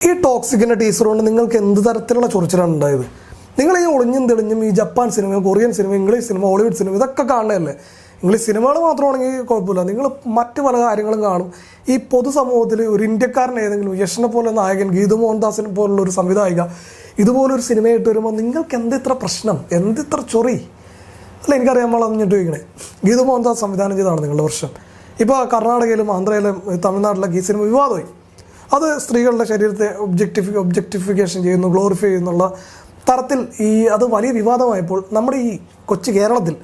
ഈ ടോക്സിക്കിൻ്റെ ടീസർ കൊണ്ട് നിങ്ങൾക്ക് എന്ത് തരത്തിലുള്ള ചൊറിച്ചിലാണ് ഉണ്ടായത്? നിങ്ങൾ ഈ ഒളിഞ്ഞും തെളിഞ്ഞും ഈ Japan cinema, Korean cinema, English cinema, Hollywood cinema ഇതൊക്കെ കാണുന്നതല്ലേ? ഇംഗ്ലീഷ് സിനിമകൾ മാത്രമാണെങ്കിൽ കുഴപ്പമില്ല, നിങ്ങൾ മറ്റു പല കാര്യങ്ങളും കാണും. ഈ പൊതുസമൂഹത്തിൽ ഒരു ഇന്ത്യക്കാരൻ ഏതെങ്കിലും യശനെ പോലെ നായകൻ, ഗീതു മോഹൻദാസിനെ പോലുള്ള ഒരു സംവിധായിക ഇതുപോലൊരു സിനിമയായിട്ട് വരുമ്പോൾ നിങ്ങൾക്ക് എന്തിത്ര പ്രശ്നം, എന്തിത്ര ചൊറി? അല്ല, എനിക്കറിയാം, നമ്മൾ അറിഞ്ഞിട്ട് ചോദിക്കണേ. ഗീതു മോഹൻദാസ് സംവിധാനം ചെയ്താണ് നിങ്ങളുടെ പ്രശ്നം. ഇപ്പോൾ കർണാടകയിലും ആന്ധ്രയിലും തമിഴ്നാട്ടിലൊക്കെ ഈ സിനിമ വിവാദമായി. അത് സ്ത്രീകളുടെ ശരീരത്തെ ഒബ്ജക്റ്റിഫിക്കേഷൻ ചെയ്യുന്നു, ഗ്ലോറിഫൈ ചെയ്യുന്നുള്ള തരത്തിൽ അത് വലിയ വിവാദമായപ്പോൾ നമ്മുടെ ഈ കൊച്ചു കേരളത്തിൽ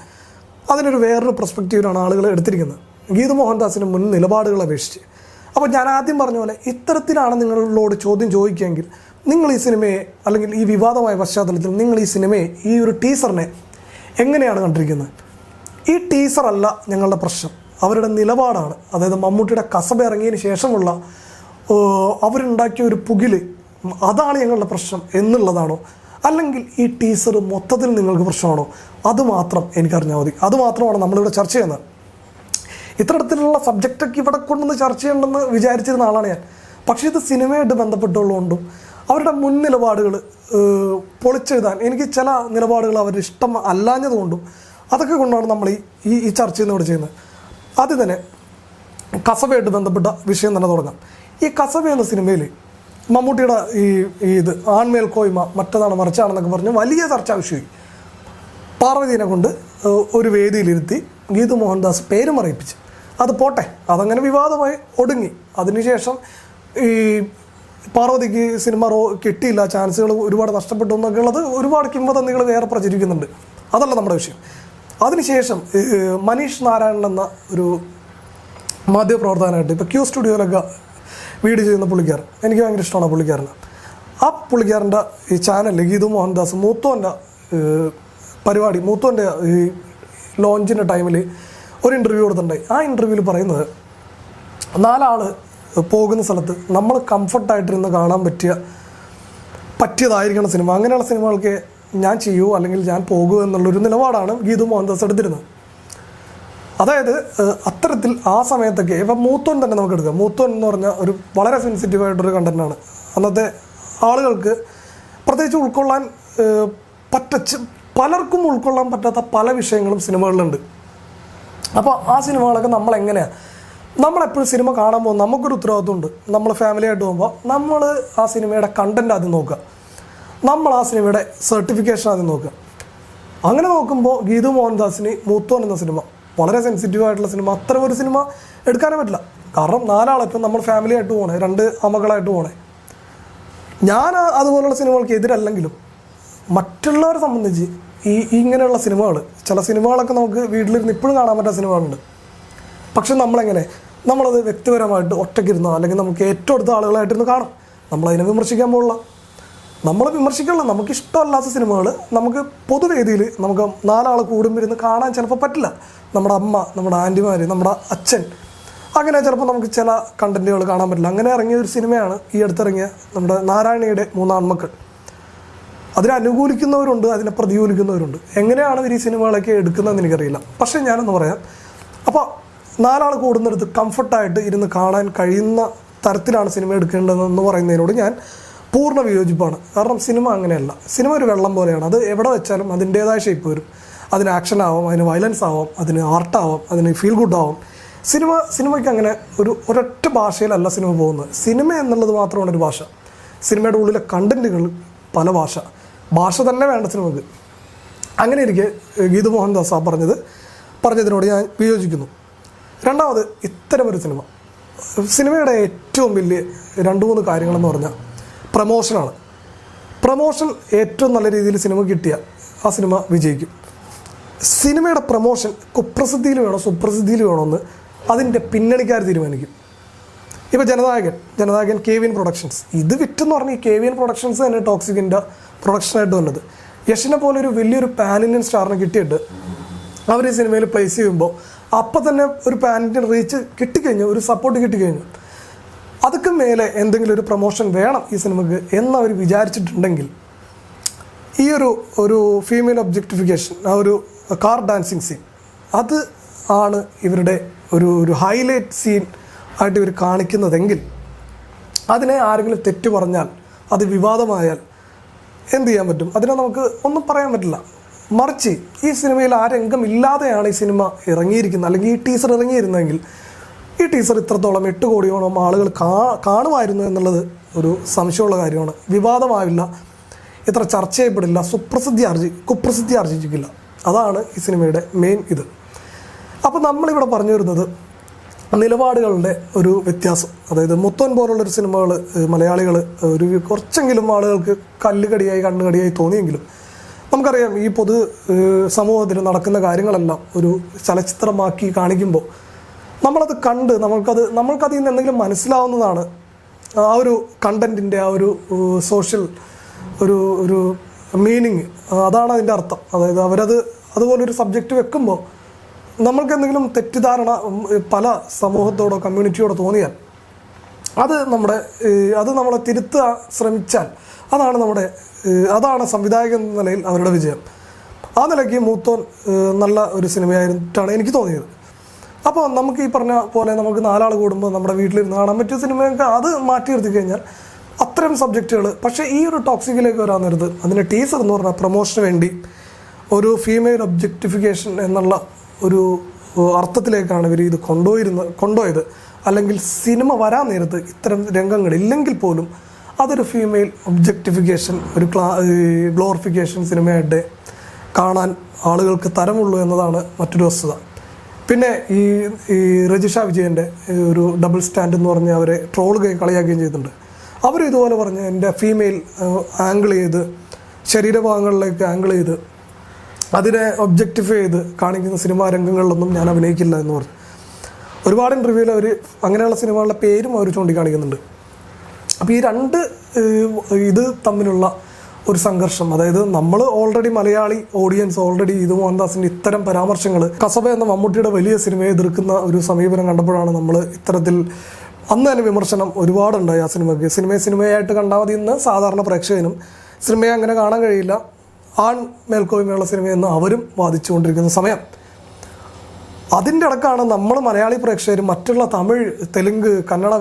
അതിനൊരു വേറൊരു പെർസ്പെക്റ്റീവിലാണ് ആളുകൾ എടുത്തിരിക്കുന്നത്, ഗീതു മോഹൻദാസിന് മുൻ നിലപാടുകൾ അപേക്ഷിച്ച്. അപ്പോൾ ഞാൻ ആദ്യം പറഞ്ഞ പോലെ ഇത്തരത്തിലാണ് നിങ്ങളോട് ചോദ്യം ചോദിക്കുകയെങ്കിൽ നിങ്ങൾ ഈ സിനിമയെ, അല്ലെങ്കിൽ ഈ വിവാദമായ പശ്ചാത്തലത്തിൽ നിങ്ങൾ ഈ സിനിമയെ, ഈ ഒരു ടീസറിനെ എങ്ങനെയാണ് കണ്ടിരിക്കുന്നത്? ഈ ടീസറല്ല ഞങ്ങളുടെ പ്രശ്നം, അവരുടെ നിലപാടാണ്. അതായത് മമ്മൂട്ടിയുടെ കസബ ഇറങ്ങിയതിന് ശേഷമുള്ള അവരുണ്ടാക്കിയ ഒരു പുകില്, അതാണ് ഞങ്ങളുടെ പ്രശ്നം എന്നുള്ളതാണോ? അല്ലെങ്കിൽ ഈ ടീസർ മൊത്തത്തിൽ നിങ്ങൾക്ക് പ്രശ്നമാണോ? അതുമാത്രം എനിക്കറിഞ്ഞാൽ മതി. അതുമാത്രമാണ് നമ്മളിവിടെ ചർച്ച ചെയ്യുന്നത്. ഇത്തരത്തിലുള്ള സബ്ജക്റ്റൊക്കെ ഇവിടെ കൊണ്ടുവന്ന് ചർച്ച ചെയ്യണമെന്ന് വിചാരിച്ചിരുന്ന ആളാണ് ഞാൻ. പക്ഷേ ഇത് സിനിമയായിട്ട് ബന്ധപ്പെട്ടുള്ളതുകൊണ്ടും അവരുടെ മുൻ നിലപാടുകൾ പൊളിച്ചെഴുതാൻ എനിക്ക് ചില നിലപാടുകൾ അവരുടെ ഇഷ്ടം അല്ലാഞ്ഞതുകൊണ്ടും അതൊക്കെ കൊണ്ടാണ് നമ്മൾ ഈ ചർച്ചയിൽ ഇവിടെ ചെയ്യുന്നത്. ആദ്യം തന്നെ കസബയായിട്ട് ബന്ധപ്പെട്ട വിഷയം തന്നെ തുടങ്ങാം. ഈ കസബ എന്ന സിനിമയിൽ മമ്മൂട്ടിയുടെ ഇത് ആൺമേൽക്കോയ്മ മറ്റതാണ് മറിച്ചാണെന്നൊക്കെ പറഞ്ഞ് വലിയ ചർച്ചാ വിഷയമായി. പാർവതീനെ കൊണ്ട് ഒരു വേദിയിലിരുത്തി ഗീതു മോഹൻദാസ് പേര് മറിയിപ്പിച്ച്. അത് പോട്ടെ, അതങ്ങനെ വിവാദമായി ഒടുങ്ങി. അതിനുശേഷം ഈ പാർവതിക്ക് സിനിമ കിട്ടിയില്ല, ചാൻസുകൾ ഒരുപാട് നഷ്ടപ്പെട്ടു എന്നൊക്കെ ഉള്ളത് ഒരുപാട് കിംവദന്തികൾ വേറെ പ്രചരിക്കുന്നുണ്ട്. അതല്ല നമ്മുടെ വിഷയം. അതിനുശേഷം മനീഷ് നാരായണൻ എന്ന ഒരു മാധ്യമപ്രവർത്തകനായിട്ട് ഇപ്പോൾ ക്യൂ സ്റ്റുഡിയോയിലൊക്കെ വീഡിയോ ചെയ്യുന്ന പുള്ളിക്കാരൻ, എനിക്ക് ഭയങ്കര ഇഷ്ടമാണ് പുള്ളിക്കാരന്. ആ പുള്ളിക്കാരൻ്റെ ഈ ചാനലിൽ ഗീതു മോഹൻദാസ് മൂത്തോൻ്റെ പരിപാടി, മൂത്തോൻ്റെ ഈ ലോഞ്ചിൻ്റെ ടൈമിൽ ഒരു ഇൻ്റർവ്യൂ കൊടുത്തിട്ടുണ്ടായി. ആ ഇൻ്റർവ്യൂവിൽ പറയുന്നത്, 4 ആൾ പോകുന്ന സ്ഥലത്ത് നമ്മൾ കംഫർട്ടായിട്ടിരുന്ന് കാണാൻ പറ്റിയതായിരിക്കണം സിനിമ, അങ്ങനെയുള്ള സിനിമകൾക്ക് ഞാൻ ചെയ്യൂ അല്ലെങ്കിൽ ഞാൻ പോകൂ എന്നുള്ളൊരു നിലപാടാണ് ഗീതു മോഹൻദാസ് എടുത്തിരുന്നത്. അതായത് അത്തരത്തിൽ ആ സമയത്തൊക്കെ ഇപ്പം മൂത്തോൻ തന്നെ നമുക്ക് എടുക്കാം. മൂത്തോൻ എന്ന് പറഞ്ഞാൽ ഒരു വളരെ സെൻസിറ്റീവായിട്ടൊരു കണ്ടൻറ്റാണ്. അന്നത്തെ ആളുകൾക്ക് പ്രത്യേകിച്ച് ഉൾക്കൊള്ളാൻ പലർക്കും ഉൾക്കൊള്ളാൻ പറ്റാത്ത പല വിഷയങ്ങളും സിനിമകളിലുണ്ട്. അപ്പോൾ ആ സിനിമകളൊക്കെ നമ്മളെപ്പോഴും സിനിമ കാണാൻ പോകുമ്പോൾ നമുക്കൊരു ഉത്തരവാദിത്വമുണ്ട്. നമ്മൾ ഫാമിലിയായിട്ട് പോകുമ്പോൾ നമ്മൾ ആ സിനിമയുടെ കണ്ടൻറ്റ് ആദ്യം നോക്കുക, നമ്മൾ ആ സിനിമയുടെ സർട്ടിഫിക്കേഷൻ ആദ്യം നോക്കുക. അങ്ങനെ നോക്കുമ്പോൾ ഗീതു മോഹൻദാസിന് മൂത്തോൻ എന്ന സിനിമ വളരെ സെൻസിറ്റീവായിട്ടുള്ള സിനിമ, അത്തരം ഒരു സിനിമ എടുക്കാനേ പറ്റില്ല. കാരണം 4 ആളിപ്പം നമ്മൾ ഫാമിലിയായിട്ട് പോകണേ, 2 അമ്മകളായിട്ട് പോകണേ. ഞാൻ അതുപോലുള്ള സിനിമകൾക്ക് എതിരല്ലെങ്കിലും മറ്റുള്ളവരെ സംബന്ധിച്ച് ഇങ്ങനെയുള്ള സിനിമകൾ, ചില സിനിമകളൊക്കെ നമുക്ക് വീട്ടിലിരുന്ന് ഇപ്പോഴും കാണാൻ പറ്റുന്ന സിനിമകളുണ്ട്. പക്ഷെ നമ്മളത് വ്യക്തിപരമായിട്ട് ഒറ്റയ്ക്കിരുന്നോ അല്ലെങ്കിൽ നമുക്ക് ഏറ്റവും അടുത്ത ആളുകളായിട്ടിരുന്ന് കാണും. നമ്മളതിനെ വിമർശിക്കാൻ പോലുള്ള, നമ്മൾ വിമർശിക്കാനുള്ള നമുക്കിഷ്ടമല്ലാത്ത സിനിമകൾ നമുക്ക് പൊതുവേദിയിൽ നമുക്ക് 4 ആൾ കൂടുമ്പോൾ ഇരുന്ന് കാണാൻ ചിലപ്പോൾ പറ്റില്ല. നമ്മുടെ അമ്മ, നമ്മുടെ ആൻറ്റിമാർ, നമ്മുടെ അച്ഛൻ, അങ്ങനെ ചിലപ്പോൾ നമുക്ക് ചില കണ്ടൻറ്റുകൾ കാണാൻ പറ്റില്ല. അങ്ങനെ ഇറങ്ങിയ ഒരു സിനിമയാണ് ഈ അടുത്തിറങ്ങിയ നമ്മുടെ നാരായണിയുടെ 3 ആൺമക്കൾ. അതിനെ അനുകൂലിക്കുന്നവരുണ്ട്, അതിനെ പ്രതികൂലിക്കുന്നവരുണ്ട്. എങ്ങനെയാണ് ഇവർ ഈ സിനിമകളൊക്കെ എടുക്കുന്നതെന്ന് എനിക്കറിയില്ല. പക്ഷേ ഞാനൊന്ന് പറയാം, അപ്പോൾ 4 ആൾ കൂടുന്നിടത്ത് കംഫർട്ടായിട്ട് ഇരുന്ന് കാണാൻ കഴിയുന്ന തരത്തിലാണ് സിനിമ എടുക്കേണ്ടതെന്ന് പറയുന്നതിനോട് ഞാൻ പൂർണ്ണ വിയോജിപ്പാണ്. കാരണം സിനിമ അങ്ങനെയല്ല. സിനിമ ഒരു വെള്ളം പോലെയാണ്. അത് എവിടെ വെച്ചാലും അതിൻ്റേതായ ഷേപ്പ് വരും. അതിന് ആക്ഷൻ ആവാം, അതിന് വയലൻസ് ആവാം, അതിന് ആർട്ടാവാം, അതിന് ഫീൽ ഗുഡ് ആവാം. സിനിമയ്ക്ക് അങ്ങനെ ഒരൊറ്റ ഭാഷയിലല്ല സിനിമ പോകുന്നത്. സിനിമ എന്നുള്ളത് മാത്രമാണ് ഒരു ഭാഷ. സിനിമയുടെ ഉള്ളിലെ കണ്ടൻറ്റുകൾ പല ഭാഷ തന്നെ വേണ്ട സിനിമക്ക്. അങ്ങനെ ഇരിക്കെ ഗീതു മോഹൻദാസ് പറഞ്ഞതിനോട് ഞാൻ വിയോജിക്കുന്നു. രണ്ടാമത്, ഇത്തരമൊരു സിനിമയുടെ ഏറ്റവും വലിയ 2-3 കാര്യങ്ങളെന്ന് പറഞ്ഞാൽ പ്രമോഷനാണ്. പ്രമോഷൻ ഏറ്റവും നല്ല രീതിയിൽ സിനിമ കിട്ടിയാൽ ആ സിനിമ വിജയിക്കും. സിനിമയുടെ പ്രമോഷൻ കുപ്രസിദ്ധിയിൽ വേണോ സുപ്രസിദ്ധിയിൽ വേണമെന്ന് അതിൻ്റെ പിന്നണിക്കാർ തീരുമാനിക്കും. ഇപ്പോൾ ജനനായകൻ KVN പ്രൊഡക്ഷൻസ് ഇത് വിറ്റെന്ന് പറഞ്ഞാൽ ഈ KVN പ്രൊഡക്ഷൻസ് തന്നെ ടോക്സിക്കിൻ്റെ പ്രൊഡക്ഷനായിട്ട് വന്നത്. യഷിനെ പോലെ ഒരു വലിയൊരു പാൻ ഇന്ത്യൻ സ്റ്റാറിനെ കിട്ടിയിട്ട് അവർ ഈ സിനിമയിൽ പ്ലേസ് ചെയ്യുമ്പോൾ അപ്പം തന്നെ ഒരു പാൻ ഇന്ത്യൻ റീച്ച് കിട്ടിക്കഴിഞ്ഞു, ഒരു സപ്പോർട്ട് കിട്ടിക്കഴിഞ്ഞു. അതൊക്കെ മേലെ എന്തെങ്കിലും ഒരു പ്രൊമോഷൻ വേണം ഈ സിനിമയ്ക്ക് എന്നവർ വിചാരിച്ചിട്ടുണ്ടെങ്കിൽ ഈ ഒരു ഫീമെയിൽ ഒബ്ജക്റ്റിഫിക്കേഷൻ, ആ ഒരു കാർ ഡാൻസിങ് സീൻ, അത് ആണ് ഇവരുടെ ഒരു ഹൈലൈറ്റ് സീൻ ആയിട്ട് ഇവർ കാണിക്കുന്നതെങ്കിൽ അതിനെ ആരെങ്കിലും തെറ്റ് പറഞ്ഞാൽ, അത് വിവാദമായാൽ എന്ത് ചെയ്യാൻ പറ്റും? അതിനെ നമുക്ക് ഒന്നും പറയാൻ പറ്റില്ല. മറിച്ച് ഈ സിനിമയിൽ ആ രംഗം ഇല്ലാതെയാണ് ഈ സിനിമ ഇറങ്ങിയിരിക്കുന്നത്, അല്ലെങ്കിൽ ഈ ടീസർ ഇറങ്ങിയിരുന്നെങ്കിൽ ഈ ടീസർ ഇത്രത്തോളം 8 കോടിയോളം ആളുകൾ കാണുമായിരുന്നു എന്നുള്ളത് ഒരു സംശയമുള്ള കാര്യമാണ്. വിവാദമാവില്ല, ഇത്ര ചർച്ച ചെയ്യപ്പെടില്ല, കുപ്രസിദ്ധി ആർജിക്കില്ല. അതാണ് ഈ സിനിമയുടെ മെയിൻ ഇത്. അപ്പോൾ നമ്മളിവിടെ പറഞ്ഞു വരുന്നത് നിലപാടുകളുടെ ഒരു വ്യത്യാസം. അതായത് മുത്തോൻ പോലുള്ളൊരു സിനിമകൾ മലയാളികൾ ഒരു കുറച്ചെങ്കിലും ആളുകൾക്ക് കല്ലുകടിയായി കണ്ണുകടിയായി തോന്നിയെങ്കിലും നമുക്കറിയാം ഈ പൊതു സമൂഹത്തിൽ നടക്കുന്ന കാര്യങ്ങളെല്ലാം ഒരു ചലച്ചിത്രമാക്കി കാണിക്കുമ്പോൾ നമ്മളത് കണ്ട് നമ്മൾക്കതിൽ നിന്ന് എന്തെങ്കിലും മനസ്സിലാവുന്നതാണ്. ആ ഒരു കണ്ടൻറ്റിൻ്റെ ആ ഒരു സോഷ്യൽ ഒരു മീനിങ്, അതാണ് അതിൻ്റെ അർത്ഥം. അതായത് അതുപോലൊരു സബ്ജക്റ്റ് വെക്കുമ്പോൾ നമ്മൾക്ക് എന്തെങ്കിലും തെറ്റിദ്ധാരണ പല സമൂഹത്തോടോ കമ്മ്യൂണിറ്റിയോടോ തോന്നിയാൽ അത് നമ്മളെ തിരുത്താൻ ശ്രമിച്ചാൽ അതാണ് സംവിധായകൻ എന്ന നിലയിൽ അവരുടെ വിജയം. ആ നിലയ്ക്ക് മൂത്തോൻ നല്ല ഒരു സിനിമയായിട്ടാണ് എനിക്ക് തോന്നിയത്. അപ്പോൾ നമുക്ക് ഈ പറഞ്ഞ പോലെ നമുക്ക് 4 ആൾ കൂടുമ്പോൾ നമ്മുടെ വീട്ടിലിരുന്ന് കാണാൻ പറ്റിയ സിനിമയൊക്കെ അത് മാറ്റി നിർത്തി കഴിഞ്ഞാൽ അത്തരം സബ്ജക്റ്റുകൾ. പക്ഷേ ഈ ഒരു ടോക്സിക്കിലേക്ക് വരാൻ നേരത്ത് അതിൻ്റെ ടീസർ എന്ന് പറഞ്ഞാൽ പ്രൊമോഷന് വേണ്ടി ഒരു ഫീമെയിൽ ഒബ്ജക്റ്റിഫിക്കേഷൻ എന്നുള്ള ഒരു അർത്ഥത്തിലേക്കാണ് ഇവർ ഇത് കൊണ്ടുപോയത്. അല്ലെങ്കിൽ സിനിമ വരാൻ നേരത്ത് ഇത്തരം രംഗങ്ങളില്ലെങ്കിൽ പോലും അതൊരു ഫീമെയിൽ ഒബ്ജക്റ്റിഫിക്കേഷൻ, ഒരു ഗ്ലോറിഫിക്കേഷൻ സിനിമയായിട്ട് കാണാൻ ആളുകൾക്ക് തരമുള്ളൂ എന്നതാണ് മറ്റൊരു വസ്തുത. പിന്നെ ഈ രജിഷ വിജയൻ്റെ ഒരു ഡബിൾ സ്റ്റാൻഡ് എന്ന് പറഞ്ഞ് അവരെ കളിയാക്കുകയും ചെയ്തിട്ടുണ്ട്. അവർ ഇതുപോലെ പറഞ്ഞ് എൻ്റെ ഫീമെയിൽ ആംഗിൾ ചെയ്ത് ശരീരഭാഗങ്ങളിലേക്ക് ആംഗിൾ ചെയ്ത് അതിനെ ഒബ്ജക്റ്റിഫൈ ചെയ്ത് കാണിക്കുന്ന സിനിമാ രംഗങ്ങളിലൊന്നും ഞാൻ അഭിനയിക്കില്ല എന്ന് പറഞ്ഞു. ഒരുപാട് ഇൻ്റർവ്യൂവിൽ അവർ അങ്ങനെയുള്ള സിനിമകളുടെ പേരും അവർ ചൂണ്ടിക്കാണിക്കുന്നുണ്ട്. അപ്പോൾ ഈ രണ്ട് ഇത് തമ്മിലുള്ള ഒരു സംഘർഷം, അതായത് നമ്മൾ ഓൾറെഡി മലയാളി ഓഡിയൻസ് ഓൾറെഡി ഇത് മോഹൻദാസിൻ്റെ ഇത്തരം പരാമർശങ്ങൾ, കസബ എന്ന മമ്മൂട്ടിയുടെ വലിയ സിനിമയെ എതിർക്കുന്ന ഒരു സമീപനം കണ്ടപ്പോഴാണ് നമ്മൾ ഇത്തരത്തിൽ അന്ന് തന്നെ വിമർശനം ഒരുപാടുണ്ടായി ആ സിനിമയ്ക്ക്. സിനിമയായിട്ട് കണ്ടാൽ മതി എന്ന് സാധാരണ പ്രേക്ഷകനും സിനിമയെ അങ്ങനെ കാണാൻ കഴിയില്ല, ആൺ മേൽക്കോയ്മയുള്ള സിനിമയെന്ന് അവരും വാദിച്ചുകൊണ്ടിരിക്കുന്ന സമയം. അതിൻ്റെ ഇടക്കാണ് നമ്മൾ മലയാളി പ്രേക്ഷകർ മറ്റുള്ള തമിഴ്, തെലുങ്ക്, കന്നഡ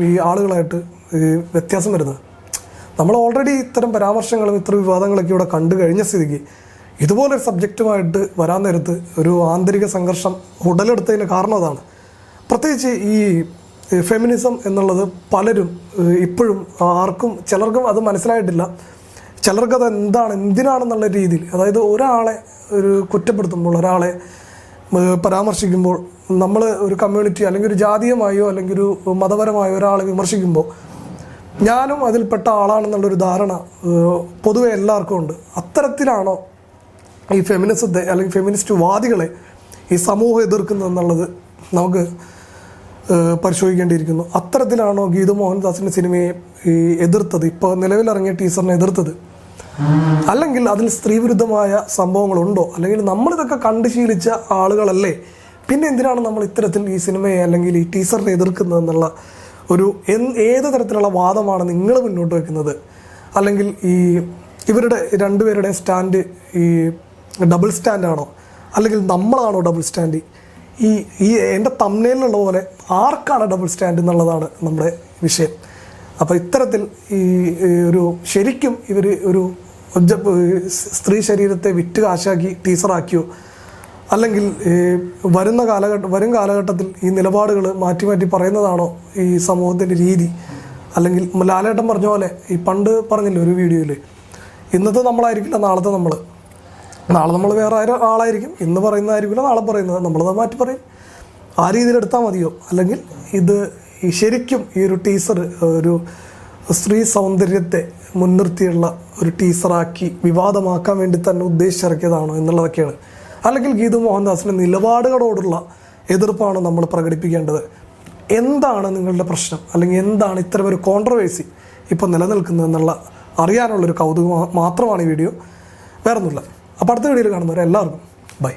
ഈ ആളുകളായിട്ട് വ്യത്യാസം വരുന്നത്. നമ്മൾ ഓൾറെഡി ഇത്തരം പരാമർശങ്ങളും ഇത്തരം വിവാദങ്ങളൊക്കെ ഇവിടെ കണ്ടു കഴിഞ്ഞ സ്ഥിതിക്ക് ഇതുപോലൊരു സബ്ജക്റ്റുമായിട്ട് വരാൻ നേരത്ത് ഒരു ആന്തരിക സംഘർഷം ഉടലെടുത്തതിന് കാരണം അതാണ്. പ്രത്യേകിച്ച് ഈ ഫെമിനിസം എന്നുള്ളത് പലരും ഇപ്പോഴും ചിലർക്കും അത് മനസ്സിലായിട്ടില്ല, ചിലർക്കത് എന്തിനാണെന്നുള്ള രീതിയിൽ, അതായത് ഒരാളെ കുറ്റപ്പെടുത്തുമ്പോൾ, ഒരാളെ പരാമർശിക്കുമ്പോൾ, നമ്മൾ ഒരു കമ്മ്യൂണിറ്റി അല്ലെങ്കിൽ ഒരു ജാതീയമായോ അല്ലെങ്കിൽ ഒരു മതപരമായോ ഒരാളെ വിമർശിക്കുമ്പോൾ ഞാനും അതിൽപ്പെട്ട ആളാണെന്നുള്ളൊരു ധാരണ പൊതുവെ എല്ലാവർക്കും ഉണ്ട്. അത്തരത്തിലാണോ ഈ ഫെമിനിസത്തെ അല്ലെങ്കിൽ ഫെമിനിസ്റ്റ് വാദികളെ ഈ സമൂഹം എതിർക്കുന്നതെന്നുള്ളത് നമുക്ക് പരിശോധിക്കേണ്ടിയിരിക്കുന്നു. അത്തരത്തിലാണോ ഗീതു മോഹൻദാസിൻ്റെ സിനിമയെ എതിർത്തത്, ഇപ്പോൾ നിലവിലിറങ്ങിയ ടീസറിനെ എതിർത്തത്, അല്ലെങ്കിൽ അതിൽ സ്ത്രീവിരുദ്ധമായ സംഭവങ്ങളുണ്ടോ, അല്ലെങ്കിൽ നമ്മളിതൊക്കെ കണ്ടു ശീലിച്ച ആളുകളല്ലേ, പിന്നെ എന്തിനാണ് നമ്മൾ ഇത്തരത്തിൽ ഈ സിനിമയെ അല്ലെങ്കിൽ ഈ ടീസറിനെ എതിർക്കുന്നതെന്നുള്ള ഒരു ഏത് തരത്തിലുള്ള വാദമാണ് നിങ്ങൾ മുന്നോട്ട് വയ്ക്കുന്നത്? അല്ലെങ്കിൽ ഇവരുടെ രണ്ടുപേരുടെ സ്റ്റാൻഡ് ഈ ഡബിൾ സ്റ്റാൻഡാണോ, അല്ലെങ്കിൽ നമ്മളാണോ ഡബിൾ സ്റ്റാൻഡ്? എൻ്റെ തംബ്നെയിലുള്ള പോലെ ആർക്കാണ് ഡബിൾ സ്റ്റാൻഡ് എന്നുള്ളതാണ് നമ്മുടെ വിഷയം. അപ്പോൾ ഇത്തരത്തിൽ ശരിക്കും ഇവർ ഒരു സ്ത്രീ ശരീരത്തെ വിറ്റ് കാശാക്കി ടീസറാക്കിയോ, അല്ലെങ്കിൽ വരും കാലഘട്ടത്തിൽ ഈ നിലപാടുകൾ മാറ്റി മാറ്റി ഈ സമൂഹത്തിൻ്റെ രീതി? അല്ലെങ്കിൽ ലാലേട്ടൻ പറഞ്ഞ പോലെ ഈ പണ്ട് പറഞ്ഞില്ലേ ഒരു വീഡിയോയിൽ, ഇന്നത്തെ നമ്മളായിരിക്കില്ല നാളെ നമ്മൾ വേറെ ആളായിരിക്കും, ഇന്ന് പറയുന്നതായിരിക്കില്ല നാളെ പറയുന്നത്, നമ്മളത് മാറ്റി പറയും. ആ രീതിയിലെടുത്താൽ മതിയോ? അല്ലെങ്കിൽ ശരിക്കും ഈ ഒരു ടീസർ ഒരു സ്ത്രീ സൗന്ദര്യത്തെ മുൻനിർത്തിയുള്ള ഒരു ടീസറാക്കി വിവാദമാക്കാൻ വേണ്ടി തന്നെ ഉദ്ദേശിച്ചിറക്കിയതാണോ എന്നുള്ളതൊക്കെയാണ്. അല്ലെങ്കിൽ ഗീതു മോഹൻദാസിൻ്റെ നിലപാടുകളോടുള്ള എതിർപ്പാണ് നമ്മൾ പ്രകടിപ്പിക്കേണ്ടത്. എന്താണ് നിങ്ങളുടെ പ്രശ്നം, അല്ലെങ്കിൽ എന്താണ് ഇത്തരമൊരു കോൺട്രവേഴ്സി ഇപ്പോൾ നിലനിൽക്കുന്നതെന്നുള്ള അറിയാനുള്ളൊരു കൗതുകം മാത്രമാണ് ഈ വീഡിയോ, വേറൊന്നുമില്ല. അപ്പോൾ അടുത്ത വീഡിയോയിൽ കാണുന്നവരെ എല്ലാവർക്കും ബൈ.